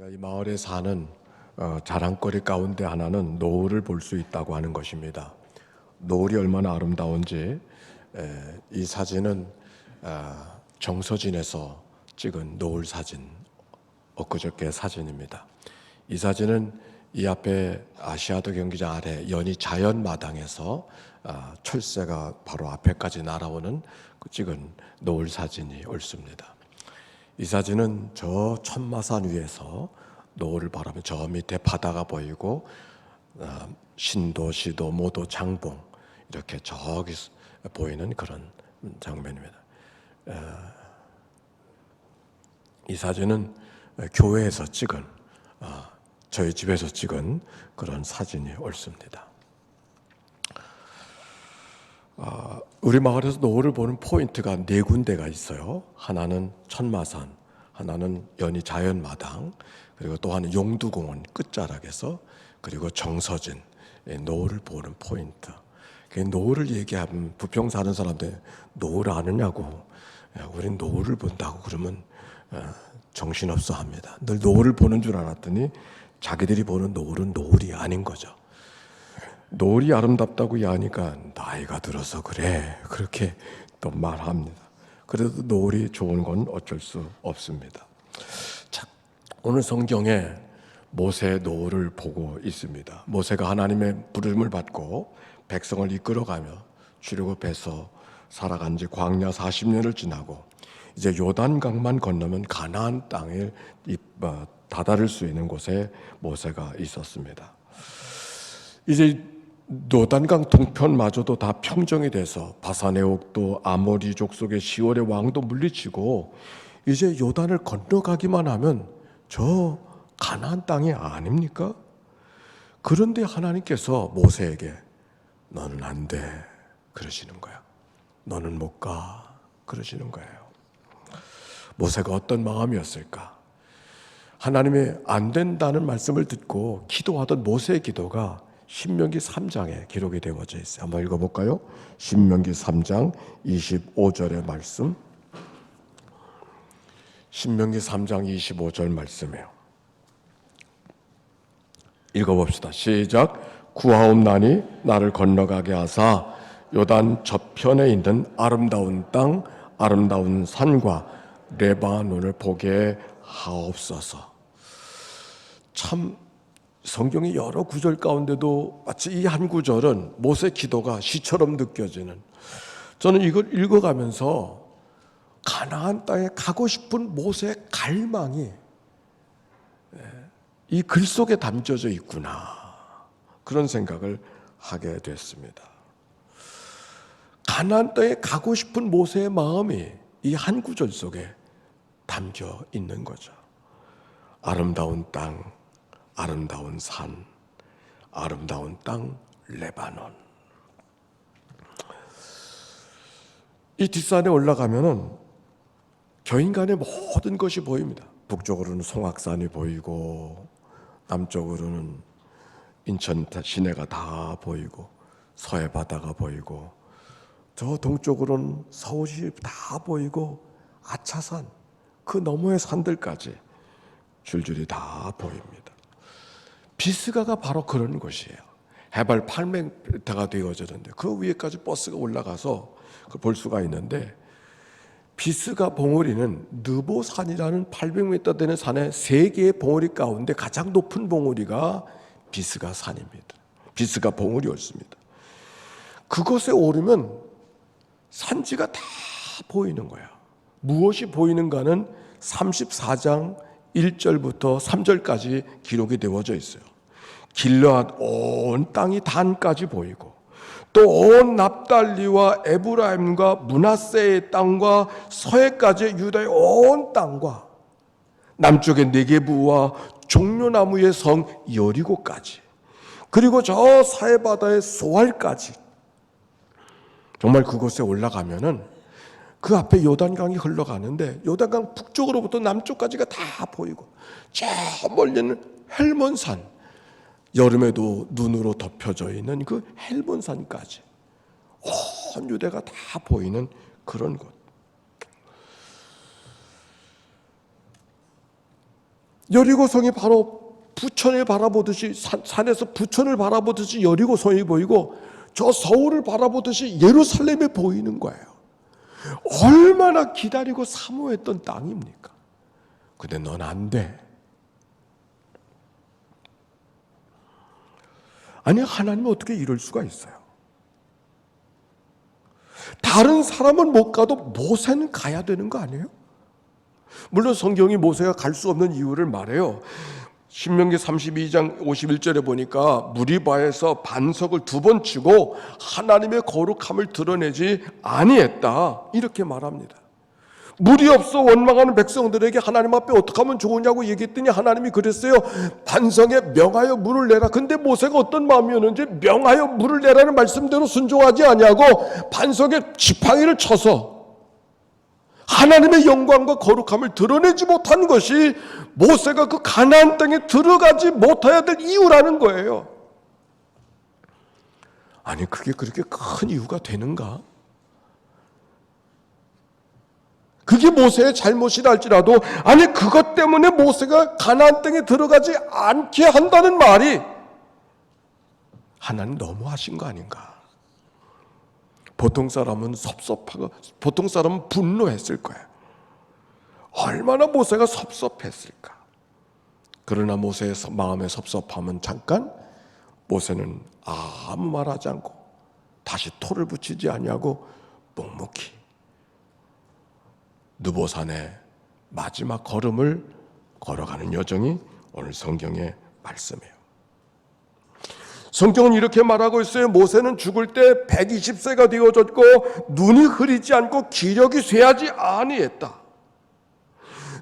제가 이 마을에 사는 자랑거리 가운데 하나는 노을을 볼 수 있다고 하는 것입니다. 노을이 얼마나 아름다운지 이 사진은 정서진에서 찍은 노을 사진, 엊그저께 사진입니다. 이 사진은 이 앞에 아시아도 경기장 아래 연희 자연마당에서 철새가 바로 앞에까지 날아오는 찍은 노을 사진이 옳습니다. 이 사진은 저 천마산 위에서 노을을 바라보며 저 밑에 바다가 보이고 신도, 시도, 모도, 장봉 이렇게 저기 보이는 그런 장면입니다. 이 사진은 교회에서 찍은 저희 집에서 찍은 그런 사진이 옳습니다. 우리 마을에서 노을을 보는 포인트가 네 군데가 있어요. 하나는 천마산, 하나는 연희 자연마당, 그리고 또 하나는 용두공원 끝자락에서, 그리고 정서진, 노을을 보는 포인트. 노을을 얘기하면 부평 사는 사람들 노을 아느냐고, 우린 노을을 본다고 그러면 정신없어 합니다. 늘 노을을 보는 줄 알았더니 자기들이 보는 노을은 노을이 아닌 거죠. 노을이 아름답다고 이야기하니까 나이가 들어서 그래, 그렇게 또 말합니다. 그래도 노을이 좋은 건 어쩔 수 없습니다. 자, 오늘 성경에 모세의 노을을 보고 있습니다. 모세가 하나님의 부름을 받고 백성을 이끌어가며 출애굽해서 살아간 지 광야 40년을 지나고 이제 요단강만 건너면 가나안 땅에 다다를 수 있는 곳에 모세가 있었습니다. 이제 요단강 동편마저도 다 평정이 돼서 바산의 옥도 아모리 족속의 시월의 왕도 물리치고 이제 요단을 건너가기만 하면 저 가나안 땅이 아닙니까? 그런데 하나님께서 모세에게 너는 안 돼 그러시는 거야. 너는 못 가 그러시는 거예요. 모세가 어떤 마음이었을까? 하나님의 안 된다는 말씀을 듣고 기도하던 모세의 기도가 신명기 3장에 기록이 되어져 있어요. 한번 읽어볼까요? 신명기 3장 25절의 말씀. 신명기 3장 25절 말씀이에요. 읽어봅시다. 시작. 구하옵나니 나를 건너가게 하사 요단 저편에 있는 아름다운 땅, 아름다운 산과 레바논을 보게 하옵소서. 참 성경의 여러 구절 가운데도 마치 이 한 구절은 모세 기도가 시처럼 느껴지는, 저는 이걸 읽어가면서 가나안 땅에 가고 싶은 모세의 갈망이 이 글 속에 담겨져 있구나, 그런 생각을 하게 됐습니다. 가나안 땅에 가고 싶은 모세의 마음이 이 한 구절 속에 담겨 있는 거죠. 아름다운 땅, 아름다운 산, 아름다운 땅 레바논. 이 뒷산에 올라가면은 겨인간의 모든 것이 보입니다. 북쪽으로는 송악산이 보이고 남쪽으로는 인천 시내가 다 보이고 서해 바다가 보이고 저 동쪽으로는 서울이 다 보이고 아차산 그 너머의 산들까지 줄줄이 다 보입니다. 비스가가 바로 그런 곳이에요. 해발 8m가 되어졌는데 그 위에까지 버스가 올라가서 볼 수가 있는데, 비스가 봉우리는 느보산이라는 800m 되는 산의 3개의 봉우리 가운데 가장 높은 봉우리가 비스가 산입니다. 비스가 봉우리였습니다. 그곳에 오르면 산지가 다 보이는 거야. 무엇이 보이는가는 34장 1절부터 3절까지 기록이 되어져 있어요. 길르앗 온 땅이 단까지 보이고 또 온 납달리와 에브라임과 므낫세의 땅과 서해까지 유다의 온 땅과 남쪽의 네게부와 종려나무의 성 여리고까지, 그리고 저 사해바다의 소알까지, 정말 그곳에 올라가면은 그 앞에 요단강이 흘러가는데 요단강 북쪽으로부터 남쪽까지가 다 보이고 저 멀리는 헬몬산, 여름에도 눈으로 덮여져 있는 그 헬몬산까지 온 유대가 다 보이는 그런 곳. 여리고성이 바로 부천을 바라보듯이 산에서 부천을 바라보듯이 여리고성이 보이고 저 서울을 바라보듯이 예루살렘이 보이는 거예요. 얼마나 기다리고 사모했던 땅입니까? 근데 넌 안 돼. 아니, 하나님은 어떻게 이럴 수가 있어요? 다른 사람은 못 가도 모세는 가야 되는 거 아니에요? 물론 성경이 모세가 갈 수 없는 이유를 말해요. 신명기 32장 51절에 보니까 무리바에서 반석을 2번 치고 하나님의 거룩함을 드러내지 아니했다, 이렇게 말합니다. 물이 없어 원망하는 백성들에게 하나님 앞에 어떻게 하면 좋으냐고 얘기했더니 하나님이 그랬어요. 반석에 명하여 물을 내라. 근데 모세가 어떤 마음이었는지 명하여 물을 내라는 말씀대로 순종하지 아니하고 반석에 지팡이를 쳐서 하나님의 영광과 거룩함을 드러내지 못한 것이 모세가 그 가나안 땅에 들어가지 못해야 될 이유라는 거예요. 아니, 그게 그렇게 큰 이유가 되는가? 그게 모세의 잘못이라 할지라도, 아니, 그것 때문에 모세가 가나안 땅에 들어가지 않게 한다는 말이 하나님 너무하신 거 아닌가? 보통 사람은 섭섭하고 보통 사람은 분노했을 거야. 얼마나 모세가 섭섭했을까? 그러나 모세의 마음의 섭섭함은 잠깐, 모세는 아무 말하지 않고 다시 토를 붙이지 아니하고 묵묵히 느보산의 마지막 걸음을 걸어가는 여정이 오늘 성경의 말씀이에요. 성경은 이렇게 말하고 있어요. 모세는 죽을 때 120세가 되어졌고 눈이 흐리지 않고 기력이 쇠하지 아니했다.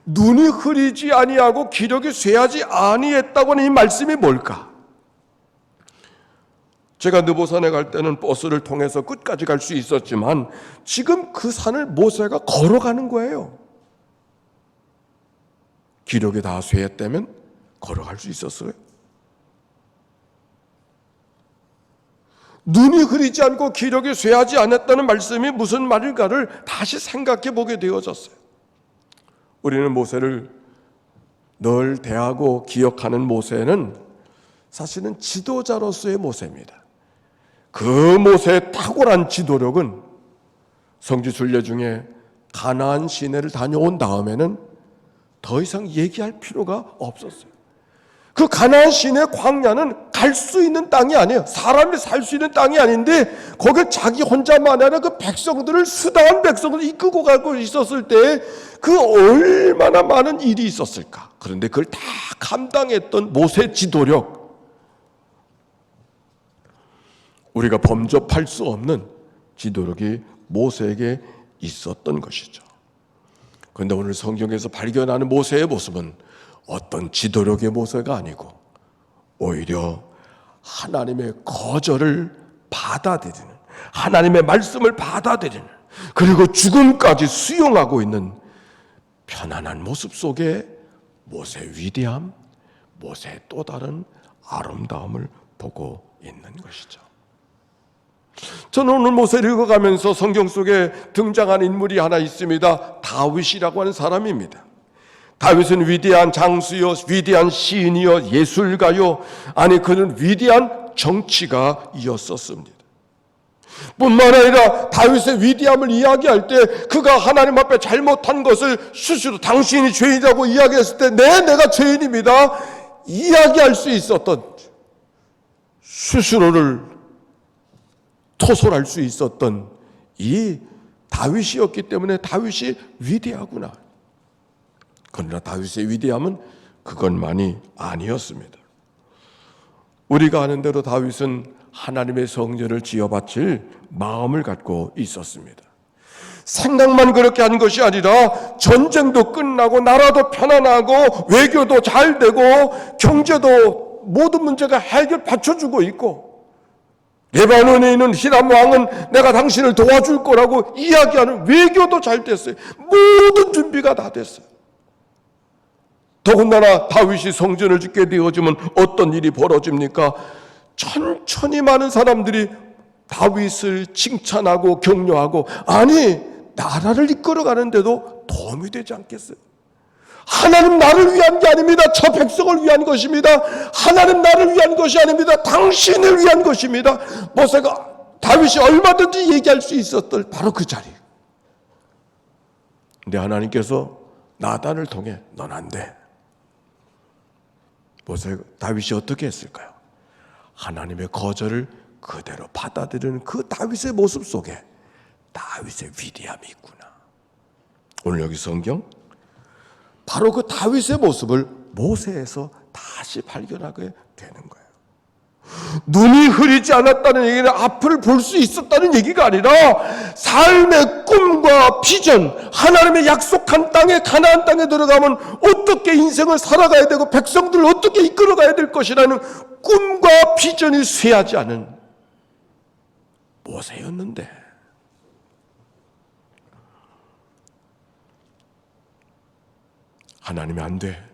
눈이 흐리지 아니하고 기력이 쇠하지 아니했다고 하는 이 말씀이 뭘까? 제가 느보산에 갈 때는 버스를 통해서 끝까지 갈 수 있었지만 지금 그 산을 모세가 걸어가는 거예요. 기력이 다 쇠했다면 걸어갈 수 있었어요? 눈이 흐리지 않고 기력이 쇠하지 않았다는 말씀이 무슨 말일까를 다시 생각해 보게 되어졌어요. 우리는 모세를 늘 대하고 기억하는 모세는 사실은 지도자로서의 모세입니다. 그 모세의 탁월한 지도력은 성지 순례 중에 가나안 시내를 다녀온 다음에는 더 이상 얘기할 필요가 없었어요. 그 가나안 시내 광야는 갈 수 있는 땅이 아니에요. 사람이 살 수 있는 땅이 아닌데 거기 자기 혼자만 아니라 그 백성들을, 수다한 백성들을 이끌고 가고 있었을 때 그 얼마나 많은 일이 있었을까. 그런데 그걸 다 감당했던 모세 지도력, 우리가 범접할 수 없는 지도력이 모세에게 있었던 것이죠. 그런데 오늘 성경에서 발견하는 모세의 모습은 어떤 지도력의 모세가 아니고 오히려 하나님의 거절을 받아들이는, 하나님의 말씀을 받아들이는, 그리고 죽음까지 수용하고 있는 편안한 모습 속에 모세의 위대함, 모세의 또 다른 아름다움을 보고 있는 것이죠. 저는 오늘 모세를 읽어가면서 성경 속에 등장한 인물이 하나 있습니다. 다윗이라고 하는 사람입니다. 다윗은 위대한 장수요, 위대한 시인이요, 예술가요, 아니 그는 위대한 정치가이었었습니다. 뿐만 아니라 다윗의 위대함을 이야기할 때 그가 하나님 앞에 잘못한 것을 스스로 당신이 죄인이라고 이야기했을 때 네, 내가 죄인입니다 이야기할 수 있었던, 스스로를 토설할 수 있었던 이 다윗이었기 때문에 다윗이 위대하구나. 그러나 다윗의 위대함은 그것만이 아니었습니다. 우리가 아는 대로 다윗은 하나님의 성전을 지어바칠 마음을 갖고 있었습니다. 생각만 그렇게 한 것이 아니라 전쟁도 끝나고 나라도 편안하고 외교도 잘 되고 경제도 모든 문제가 해결 받쳐주고 있고 레바논에 있는 히람 왕은 내가 당신을 도와줄 거라고 이야기하는 외교도 잘 됐어요. 모든 준비가 다 됐어요. 더군다나 다윗이 성전을 짓게 되어지면 어떤 일이 벌어집니까? 천천히 많은 사람들이 다윗을 칭찬하고 격려하고, 아니 나라를 이끌어가는데도 도움이 되지 않겠어요? 하나님 나를 위한 게 아닙니다. 저 백성을 위한 것입니다. 하나님 나를 위한 것이 아닙니다. 당신을 위한 것입니다. 모세가 다윗이 얼마든지 얘기할 수 있었던 바로 그 자리. 근데 하나님께서 나단을 통해 넌 안 돼. 다윗이 어떻게 했을까요? 하나님의 거절을 그대로 받아들이는 그 다윗의 모습 속에 다윗의 위대함이 있구나. 오늘 여기 성경 바로 그 다윗의 모습을 모세에서 다시 발견하게 되는 거예요. 눈이 흐리지 않았다는 얘기는 앞을 볼 수 있었다는 얘기가 아니라 삶의 꿈과 비전, 하나님의 약속한 땅에, 가나안 땅에 들어가면 어떻게 인생을 살아가야 되고 백성들을 어떻게 이끌어가야 될 것이라는 꿈과 비전이 쇠하지 않은 모세였는데, 하나님이 안 돼.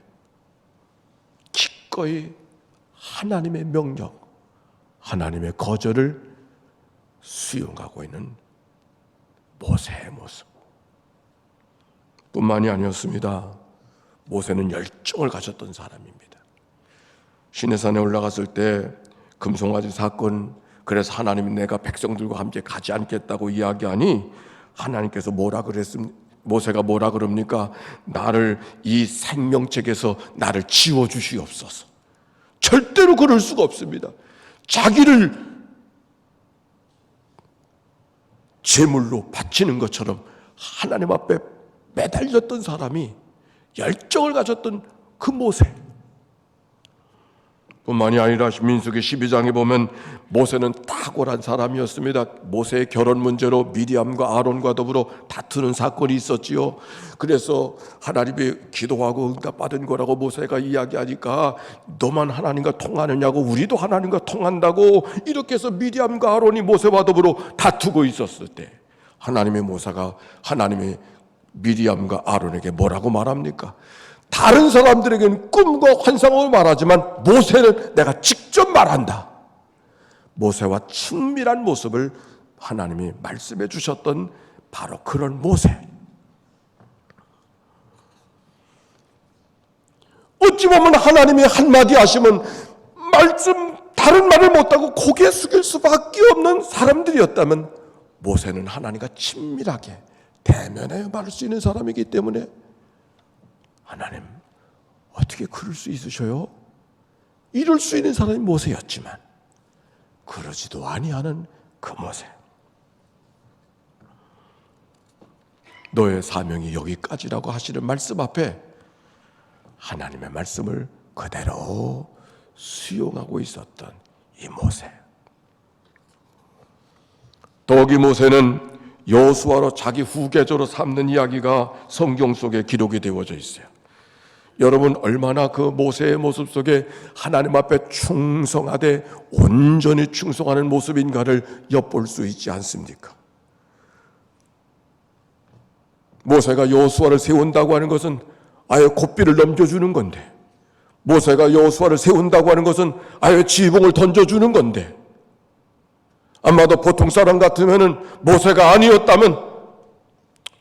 기꺼이 하나님의 명령, 하나님의 거절을 수용하고 있는 모세의 모습. 뿐만이 아니었습니다. 모세는 열정을 가졌던 사람입니다. 시내산에 올라갔을 때 금송아지 사건, 그래서 하나님이 내가 백성들과 함께 가지 않겠다고 이야기하니 하나님께서 뭐라 그랬습니까? 모세가 뭐라 그럽니까? 나를 이 생명책에서 나를 지워주시옵소서. 절대로 그럴 수가 없습니다. 자기를 제물로 바치는 것처럼 하나님 앞에 매달렸던 사람이 열정을 가졌던 그 모세. 뿐만이 아니라 민수기 12장에 보면 모세는 탁월한 사람이었습니다. 모세의 결혼 문제로 미디암과 아론과 더불어 다투는 사건이 있었지요. 그래서 하나님이 기도하고 응답받은 거라고 모세가 이야기하니까 너만 하나님과 통하느냐고, 우리도 하나님과 통한다고, 이렇게 해서 미디암과 아론이 모세와 더불어 다투고 있었을 때 하나님의 미디암과 아론에게 뭐라고 말합니까? 다른 사람들에게는 꿈과 환상으로 말하지만 모세는 내가 직접 말한다. 모세와 친밀한 모습을 하나님이 말씀해 주셨던 바로 그런 모세. 어찌 보면 하나님이 한마디 하시면 다른 말을 못하고 고개 숙일 수밖에 없는 사람들이었다면, 모세는 하나님과 친밀하게 대면해 말할 수 있는 사람이기 때문에 하나님 어떻게 그럴 수 있으셔요? 이럴 수 있는 사람이 모세였지만 그러지도 아니하는 그 모세. 너의 사명이 여기까지라고 하시는 말씀 앞에 하나님의 말씀을 그대로 수용하고 있었던 이 모세. 더욱이 모세는 여호수아로 자기 후계자로 삼는 이야기가 성경 속에 기록이 되어져 있어요. 여러분, 얼마나 그 모세의 모습 속에 하나님 앞에 충성하되 온전히 충성하는 모습인가를 엿볼 수 있지 않습니까? 모세가 여호수아를 세운다고 하는 것은 아예 고삐를 넘겨주는 건데, 모세가 여호수아를 세운다고 하는 것은 아예 지붕을 던져주는 건데, 아마도 보통 사람 같으면은 모세가 아니었다면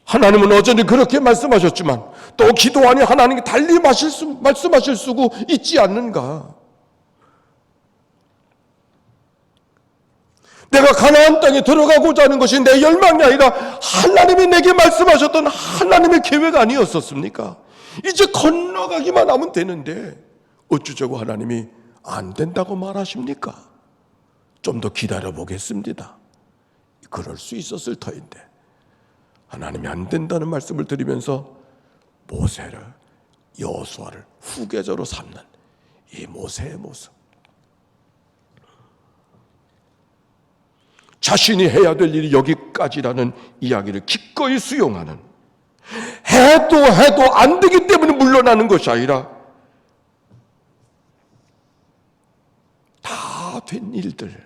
하나님은 여전히 그렇게 말씀하셨지만 또 기도하니 하나님께 달리 말씀하실 수고 있지 않는가? 내가 가나안 땅에 들어가고자 하는 것이 내 열망이 아니라 하나님이 내게 말씀하셨던 하나님의 계획 아니었었습니까? 이제 건너가기만 하면 되는데 어쩌자고 하나님이 안 된다고 말하십니까? 좀 더 기다려 보겠습니다. 그럴 수 있었을 터인데 하나님이 안 된다는 말씀을 드리면서 모세를, 여호수아를 후계자로 삼는 이 모세의 모습. 자신이 해야 될 일이 여기까지라는 이야기를 기꺼이 수용하는, 해도 안 되기 때문에 물러나는 것이 아니라 다 된 일들,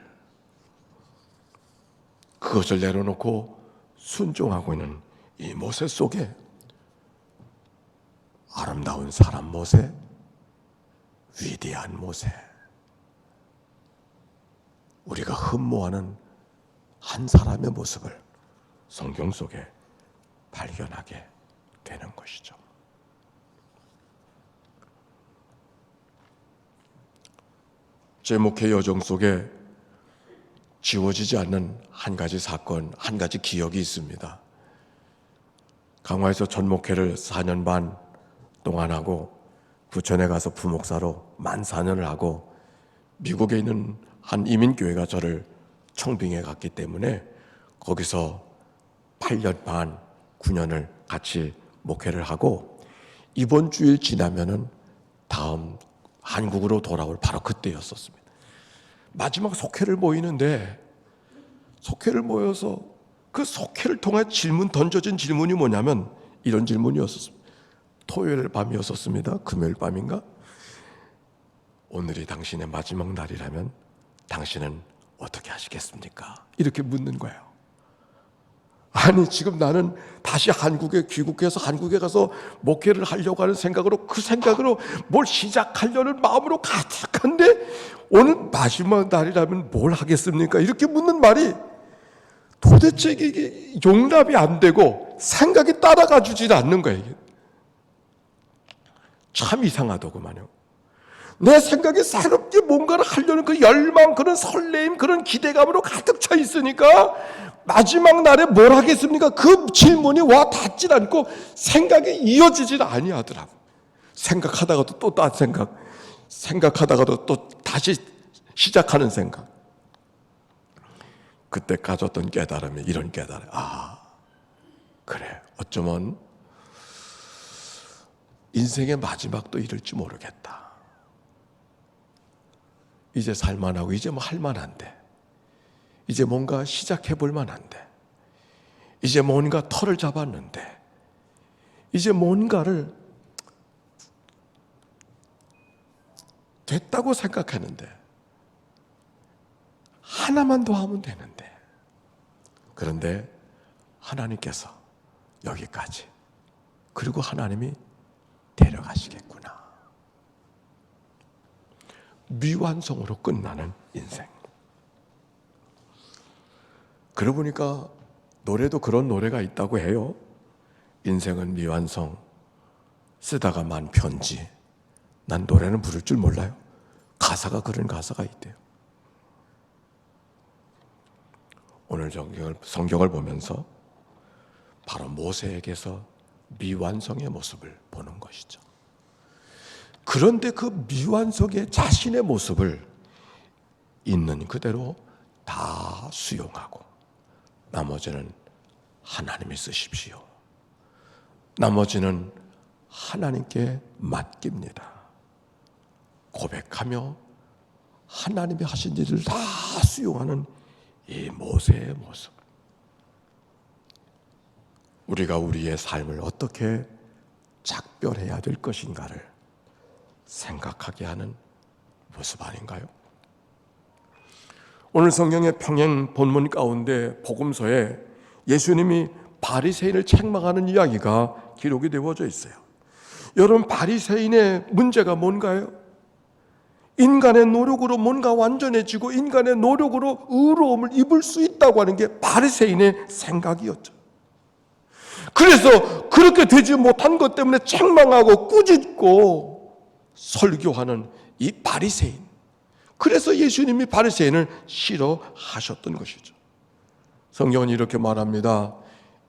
그것을 내려놓고 순종하고 있는 이 모세 속에 아름다운 사람 모세, 위대한 모세, 우리가 흠모하는 한 사람의 모습을 성경 속에 발견하게 되는 것이죠. 제 목회 여정 속에 지워지지 않는 한 가지 사건, 한 가지 기억이 있습니다. 강화에서 전목회를 4년 반 동안 하고 부천에 가서 부목사로 만 4년을 하고 미국에 있는 한 이민교회가 저를 청빙해 갔기 때문에 거기서 8년 반, 9년을 같이 목회를 하고 이번 주일 지나면은 다음 한국으로 돌아올 바로 그때였었습니다. 마지막 속회를 모이는데 속회를 모여서 그 속회를 통해 던져진 질문이 뭐냐면 이런 질문이었습니다. 토요일 밤이었습니다. 금요일 밤인가? 오늘이 당신의 마지막 날이라면 당신은 어떻게 하시겠습니까? 이렇게 묻는 거예요. 아니 지금 나는 다시 한국에 귀국해서 한국에 가서 목회를 하려고 하는 생각으로 그 생각으로 뭘 시작하려는 마음으로 가득한데 오늘 마지막 날이라면 뭘 하겠습니까? 이렇게 묻는 말이 도대체 이게 용납이 안 되고 생각이 따라가 주질 않는 거예요. 이게. 참 이상하더구만요. 내 생각에 새롭게 뭔가를 하려는 그 열망, 그런 설레임, 그런 기대감으로 가득 차 있으니까 마지막 날에 뭘 하겠습니까? 그 질문이 와 닿질 않고 생각이 이어지질 아니하더라고. 생각하다가도 또 딴 생각, 생각하다가도 또 다시 시작하는 생각. 그때 가졌던 깨달음이 이런 깨달음. 아, 그래. 어쩌면 인생의 마지막도 이럴지 모르겠다. 이제 살만하고 이제 뭐 할만한데 이제 뭔가 시작해 볼 만한데 이제 뭔가 털을 잡았는데 이제 뭔가를 됐다고 생각했는데 하나만 더 하면 되는데 그런데 하나님께서 여기까지 그리고 하나님이 데려가시겠구나. 미완성으로 끝나는 인생. 그러고 보니까 노래도 그런 노래가 있다고 해요. 인생은 미완성, 쓰다가 만 편지. 난 노래는 부를 줄 몰라요. 가사가 그런 가사가 있대요. 오늘 성경을 보면서 바로 모세에게서 미완성의 모습을 보는 것이죠. 그런데 그 미완성의 자신의 모습을 있는 그대로 다 수용하고 나머지는 하나님이 쓰십시오. 나머지는 하나님께 맡깁니다. 고백하며 하나님이 하신 일을 다 수용하는 이 모세의 모습. 우리가 우리의 삶을 어떻게 작별해야 될 것인가를 생각하게 하는 모습 아닌가요? 오늘 성경의 평행 본문 가운데 복음서에 예수님이 바리새인을 책망하는 이야기가 기록이 되어져 있어요. 여러분, 바리새인의 문제가 뭔가요? 인간의 노력으로 뭔가 완전해지고 인간의 노력으로 의로움을 입을 수 있다고 하는 게 바리새인의 생각이었죠. 그래서 그렇게 되지 못한 것 때문에 책망하고 꾸짖고 설교하는 이 바리새인. 그래서 예수님이 바리새인을 싫어하셨던 것이죠. 성경은 이렇게 말합니다.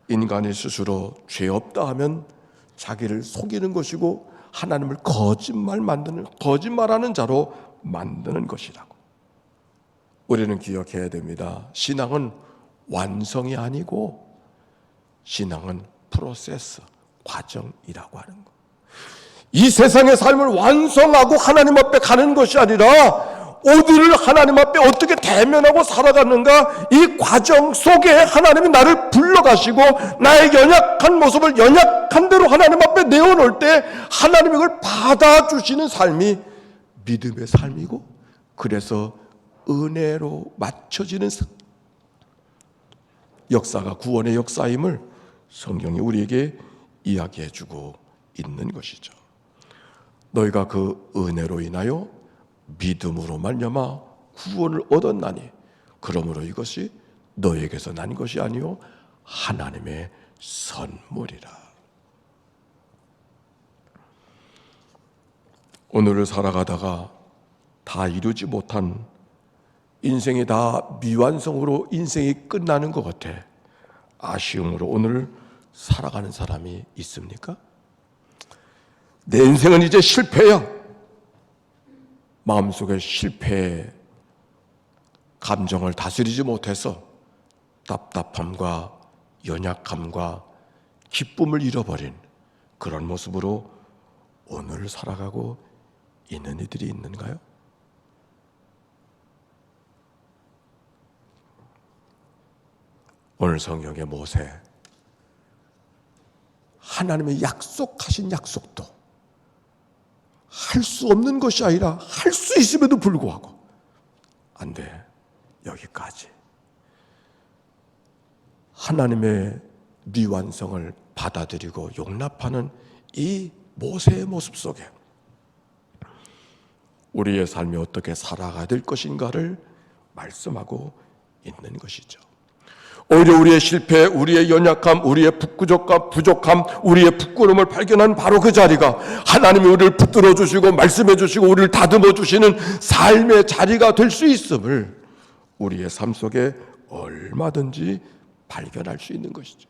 인간이 스스로 죄 없다 하면 자기를 속이는 것이고 하나님을 거짓말하는 자로 만드는 것이라고. 우리는 기억해야 됩니다. 신앙은 완성이 아니고 신앙은 프로세스, 과정이라고 하는 것. 이 세상의 삶을 완성하고 하나님 앞에 가는 것이 아니라 어디를 하나님 앞에 어떻게 대면하고 살아가는가, 이 과정 속에 하나님이 나를 불러가시고 나의 연약한 모습을 연약한 대로 하나님 앞에 내어놓을 때 하나님이 그걸 받아주시는 삶이 믿음의 삶이고, 그래서 은혜로 맞춰지는 역사가 구원의 역사임을 성경이 우리에게 이야기해주고 있는 것이죠. 너희가 그 은혜로 인하여 믿음으로 말미암아 구원을 얻었나니 그러므로 이것이 너희에게서 난 것이 아니요 하나님의 선물이라. 오늘을 살아가다가 다 이루지 못한 인생이 다 미완성으로 인생이 끝나는 것 같아 아쉬움으로 오늘 살아가는 사람이 있습니까? 내 인생은 이제 실패야. 마음속에 실패의 감정을 다스리지 못해서 답답함과 연약함과 기쁨을 잃어버린 그런 모습으로 오늘 살아가고 있는 이들이 있는가요? 오늘 성경의 모세, 하나님의 약속하신 약속도 할 수 없는 것이 아니라 할 수 있음에도 불구하고 안 돼, 여기까지. 하나님의 미완성을 받아들이고 용납하는 이 모세의 모습 속에 우리의 삶이 어떻게 살아가야 될 것인가를 말씀하고 있는 것이죠. 오히려 우리의 실패, 우리의 연약함, 우리의 부족함, 우리의 부끄러움을 발견한 바로 그 자리가 하나님이 우리를 붙들어 주시고 말씀해 주시고 우리를 다듬어 주시는 삶의 자리가 될 수 있음을 우리의 삶 속에 얼마든지 발견할 수 있는 것이죠.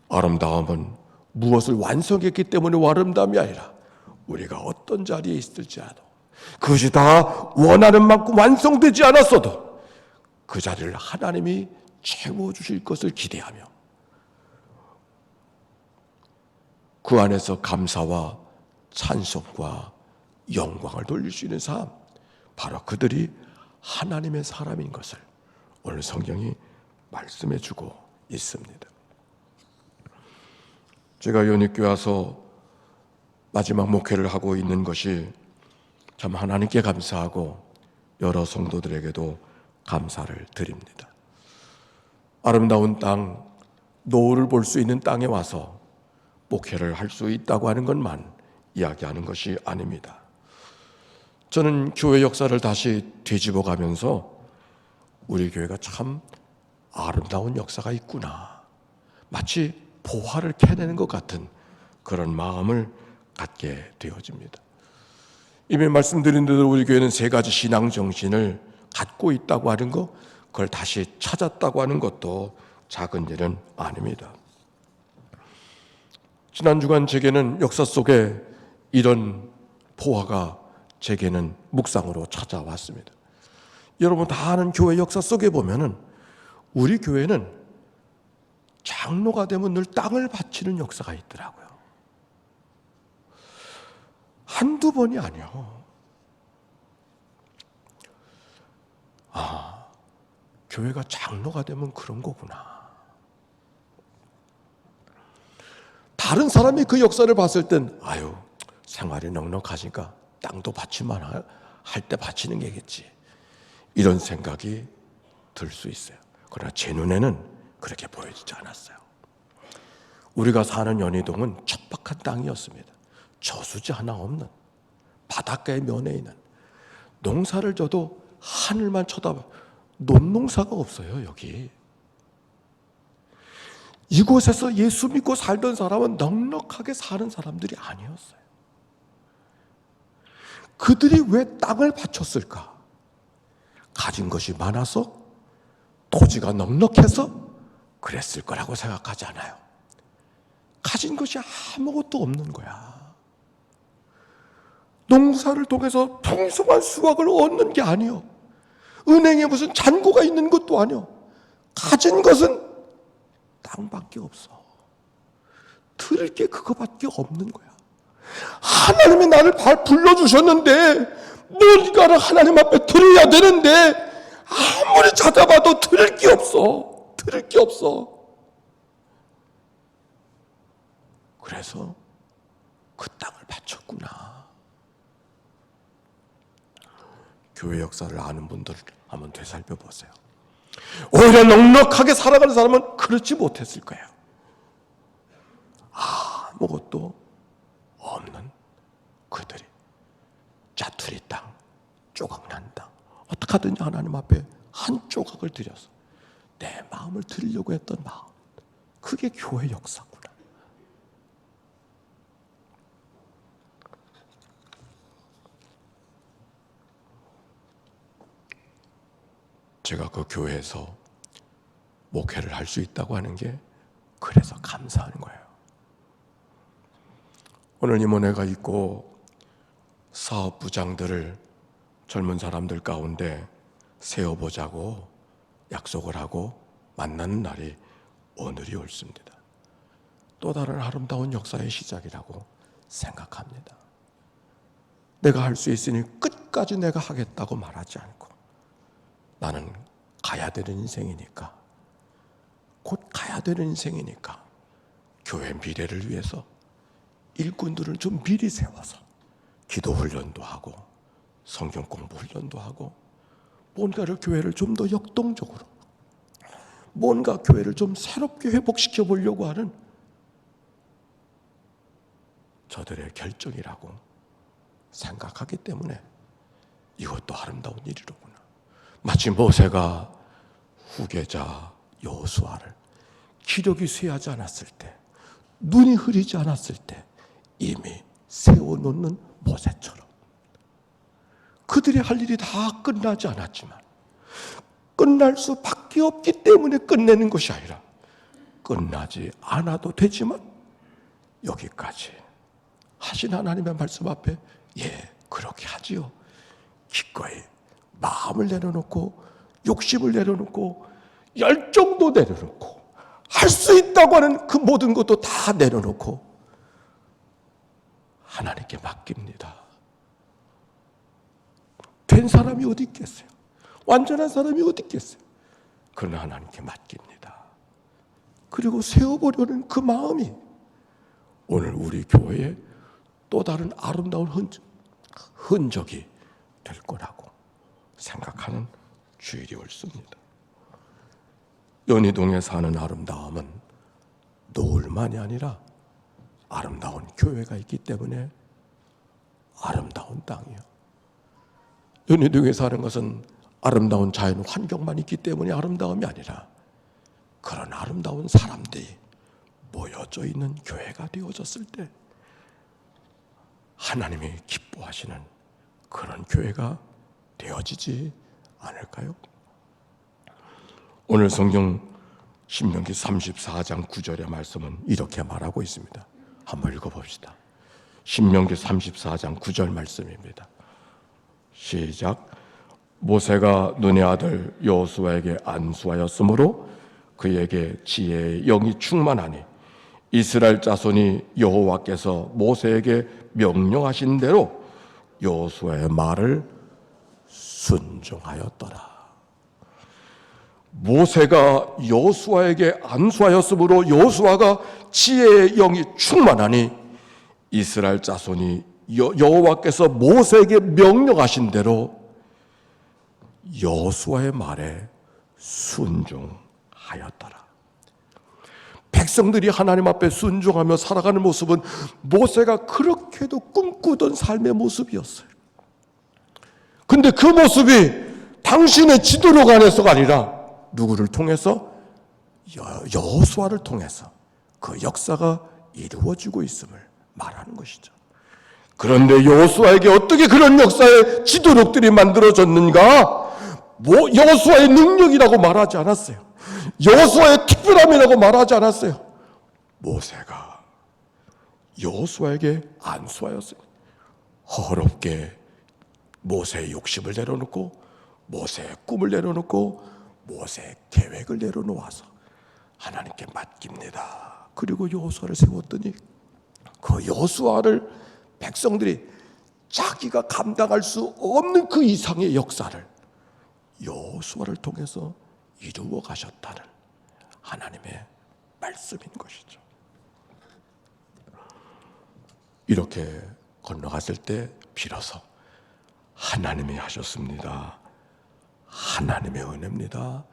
아름다움은 무엇을 완성했기 때문에 아름다움이 아니라 우리가 어떤 자리에 있을지라도 그것이 다 원하는 만큼 완성되지 않았어도 그 자리를 하나님이 채워주실 것을 기대하며 그 안에서 감사와 찬송과 영광을 돌릴 수 있는 삶, 바로 그들이 하나님의 사람인 것을 오늘 성경이 말씀해 주고 있습니다. 제가 연익교회 와서 마지막 목회를 하고 있는 것이 참 하나님께 감사하고 여러 성도들에게도 감사를 드립니다. 아름다운 땅, 노을을 볼 수 있는 땅에 와서 목회를 할 수 있다고 하는 것만 이야기하는 것이 아닙니다. 저는 교회 역사를 다시 뒤집어 가면서 우리 교회가 참 아름다운 역사가 있구나, 마치 보화를 캐내는 것 같은 그런 마음을 갖게 되어집니다. 이미 말씀드린 대로 우리 교회는 세 가지 신앙 정신을 갖고 있다고 하는 것, 그걸 다시 찾았다고 하는 것도 작은 일은 아닙니다. 지난 주간 제게는 역사 속에 이런 포화가 제게는 묵상으로 찾아왔습니다. 여러분 다 아는 교회 역사 속에 보면은 우리 교회는 장로가 되면 늘 땅을 바치는 역사가 있더라고요. 한두 번이 아니요. 교회가 장로가 되면 그런 거구나. 다른 사람이 그 역사를 봤을 땐 생활이 넉넉하니까 땅도 바치만 할 때 바치는 게겠지, 이런 생각이 들 수 있어요. 그러나 제 눈에는 그렇게 보여지지 않았어요. 우리가 사는 연희동은 척박한 땅이었습니다. 저수지 하나 없는 바닷가의 면에 있는, 농사를 져도 하늘만 쳐다봐, 논농사가 없어요. 여기 이곳에서 예수 믿고 살던 사람은 넉넉하게 사는 사람들이 아니었어요. 그들이 왜 땅을 바쳤을까? 가진 것이 많아서, 토지가 넉넉해서 그랬을 거라고 생각하지 않아요. 가진 것이 아무것도 없는 거야. 농사를 통해서 풍성한 수확을 얻는 게 아니요, 은행에 무슨 잔고가 있는 것도 아니요, 가진 것은 땅밖에 없어. 들을 게 그거밖에 없는 거야. 하나님이 나를 불러주셨는데 뭔가를 하나님 앞에 들어야 되는데 아무리 찾아봐도 들을 게 없어. 들을 게 없어. 그래서 그 땅을 바쳤구나. 교회 역사를 아는 분들 한번 되살펴 보세요. 오히려 넉넉하게 살아가는 사람은 그렇지 못했을 거예요. 아무것도 없는 그들이 짜투리 땅, 조각난 땅, 어떻게 하든지 하나님 앞에 한 조각을 들여서 내 마음을 드리려고 했던 마음, 그게 교회 역사구나. 제가 그 교회에서 목회를 할 수 있다고 하는 게 그래서 감사한 거예요. 오늘 임원회가 있고 사업부장들을 젊은 사람들 가운데 세워보자고 약속을 하고 만나는 날이 오늘이 옳습니다. 또 다른 아름다운 역사의 시작이라고 생각합니다. 내가 할 수 있으니 끝까지 내가 하겠다고 말하지 않고, 나는 가야 되는 인생이니까, 곧 가야 되는 인생이니까 교회 미래를 위해서 일꾼들을 좀 미리 세워서 기도 훈련도 하고 성경 공부 훈련도 하고, 뭔가를 교회를 좀 더 역동적으로, 뭔가 교회를 좀 새롭게 회복시켜 보려고 하는 저들의 결정이라고 생각하기 때문에 이것도 아름다운 일이로구나. 마치 모세가 후계자 여호수아를 기력이 쇠하지 않았을 때, 눈이 흐리지 않았을 때 이미 세워놓는 모세처럼, 그들이 할 일이 다 끝나지 않았지만 끝날 수밖에 없기 때문에 끝내는 것이 아니라 끝나지 않아도 되지만 여기까지 하신 하나님의 말씀 앞에 그렇게 하지요. 기꺼이 마음을 내려놓고 욕심을 내려놓고 열정도 내려놓고 할 수 있다고 하는 그 모든 것도 다 내려놓고 하나님께 맡깁니다. 된 사람이 어디 있겠어요? 완전한 사람이 어디 있겠어요? 그러나 하나님께 맡깁니다. 그리고 세워보려는 그 마음이 오늘 우리 교회에 또 다른 아름다운 흔적이 될 거라고 생각하는 주일이 옳습니다. 연희동에 사는 아름다움은 노을만이 아니라 아름다운 교회가 있기 때문에 아름다운 땅이요. 연희동에 사는 것은 아름다운 자연 환경만 있기 때문에 아름다움이 아니라 그런 아름다운 사람들이 모여져 있는 교회가 되어졌을 때 하나님이 기뻐하시는 그런 교회가 되어지지 않을까요? 오늘 성경 신명기 34장 9절의 말씀은 이렇게 말하고 있습니다. 한번 읽어봅시다. 신명기 34장 9절 말씀입니다. 시작. 모세가 눈의 아들 여호수아에게 안수하였으므로 그에게 지혜의 영이 충만하니 이스라엘 자손이 여호와께서 모세에게 명령하신 대로 여호수아의 말을 순종하였더라. 모세가 여호수아에게 안수하였으므로 여호수아가 지혜의 영이 충만하니 이스라엘 자손이 여호와께서 모세에게 명령하신 대로 여호수아의 말에 순종하였더라. 백성들이 하나님 앞에 순종하며 살아가는 모습은 모세가 그렇게도 꿈꾸던 삶의 모습이었어요. 근데 그 모습이 당신의 지도력 안에서가 아니라 누구를 통해서? 여호수아를 통해서 그 역사가 이루어지고 있음을 말하는 것이죠. 그런데 여호수아에게 어떻게 그런 역사의 지도력들이 만들어졌는가? 여호수아의 능력이라고 말하지 않았어요. 여호수아의 특별함이라고 말하지 않았어요. 모세가 여호수아에게 안수하였어요. 허럽게 모세의 욕심을 내려놓고 모세의 꿈을 내려놓고 모세의 계획을 내려놓아서 하나님께 맡깁니다. 그리고 여호수아를 세웠더니 그 여호수아를 백성들이 자기가 감당할 수 없는 그 이상의 역사를 여호수아를 통해서 이루어 가셨다는 하나님의 말씀인 것이죠. 이렇게 건너갔을 때 비로소 하나님이 하셨습니다, 하나님의 은혜입니다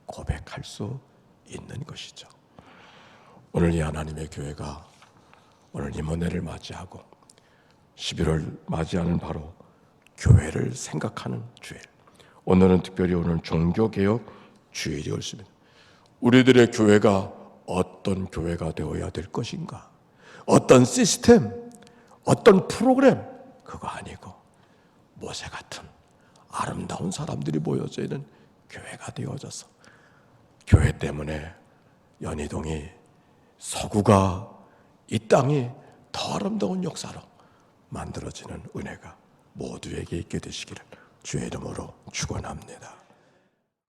고백할 수 있는 것이죠. 오늘 이 하나님의 교회가 오늘 임원회를 맞이하고 11월 맞이하는 바로 교회를 생각하는 주일, 오늘은 특별히 오늘 종교개혁 주일이 옳습니다. 우리들의 교회가 어떤 교회가 되어야 될 것인가, 어떤 시스템, 어떤 프로그램, 그거 아니고 모세 같은 아름다운 사람들이 모여져 있는 교회가 되어져서 교회 때문에 연희동이 서구가 이 땅이 더 아름다운 역사로 만들어지는 은혜가 모두에게 있게 되시기를 주의 이름으로 축원합니다.